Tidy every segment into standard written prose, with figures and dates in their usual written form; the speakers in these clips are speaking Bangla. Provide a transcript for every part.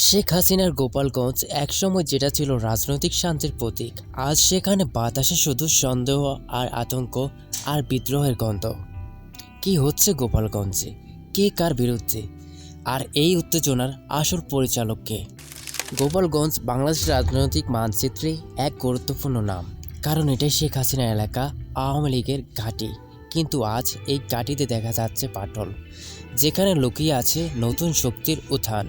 শেখ হাসিনার গোপালগঞ্জ একসময় যেটা ছিল রাজনৈতিক শান্তির প্রতীক, আজ সেখানে বাতাসে শুধু সন্দেহ আর আতঙ্ক আর বিদ্রোহের গন্ধ। কি হচ্ছে গোপালগঞ্জে? কে কার বিরুদ্ধে? আর এই উত্তেজনার আসল পরিচালক কে? গোপালগঞ্জ বাংলাদেশের রাজনৈতিক মানচিত্রে এক গুরুত্বপূর্ণ নাম, কারণ এটাই শেখ হাসিনা এলাকা, আওয়ামী লীগের ঘাঁটি। কিন্তু আজ এই ঘাঁটিতে দেখা যাচ্ছে পাটল, যেখানে লুকিয়ে আছে নতুন শক্তির উত্থান।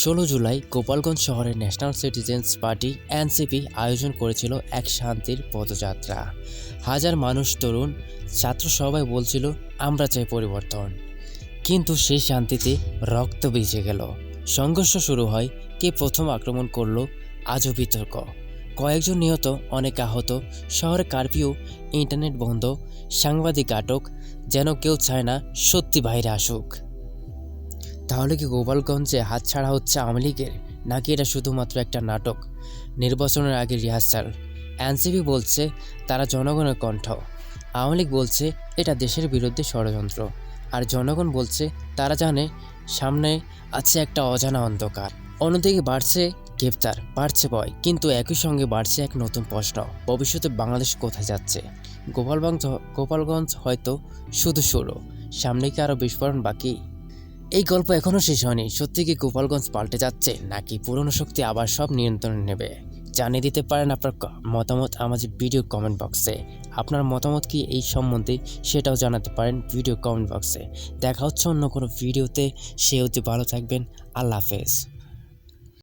16 জুলাই গোপালগঞ্জ শহরের ন্যাশনাল সিটিজেন্স পার্টি এনসিপি আয়োজন করেছিল এক শান্তির পদযাত্রা। হাজার মানুষ, তরুণ, ছাত্র সবাই বলছিল আমরা চাই পরিবর্তন। কিন্তু সেই শান্তিতে রক্ত ভিজে গেল। সংঘর্ষ শুরু হয়। কে প্রথম আক্রমণ করলো আজও বিতর্ক। কয়েকজন নিহত, অনেক আহত। শহরে কারফিউ, ইন্টারনেট বন্ধ, সাংবাদিক আটক। যেন কেউ চায় না সত্যি বাইরে আসুক। তাহলে কি গোপালগঞ্জে হাতছাড়া হচ্ছে আওয়ামী লীগের, নাকি এটা শুধুমাত্র একটা নাটক, নির্বাচনের আগে রিহার্সাল? এনসিপি বলছে তারা জনগণের কণ্ঠ, আওয়ামী লীগ বলছে এটা দেশের বিরুদ্ধে ষড়যন্ত্র, আর জনগণ বলছে তারা জানে সামনে আছে একটা অজানা অন্ধকার। অন্যদিকে বাড়ছে গ্রেপ্তার, বাড়ছে ভয়, কিন্তু একই সঙ্গে বাড়ছে এক নতুন প্রশ্ন: ভবিষ্যতে বাংলাদেশ কোথায় যাচ্ছে? গোপালগঞ্জ হয়তো শুধু শুরু, সামনে কি আরও বিস্ফোরণ বাকি? এই গল্প এখনও শেষ হয়নি। সত্যি কি গোপালগঞ্জ পাল্টে যাচ্ছে, নাকি পুরনো শক্তি আবার সব নিয়ন্ত্রণে নেবে? জানিয়ে দিতে পারেন আপনার মতামত আমাদের ভিডিও কমেন্ট বক্সে। আপনার মতামত কি এই সম্বন্ধে, সেটাও জানাতে পারেন ভিডিও কমেন্ট বক্সে। দেখা হচ্ছে অন্য কোনো ভিডিওতে। সে অবধি ভালো থাকবেন। আল্লাহ হাফেজ।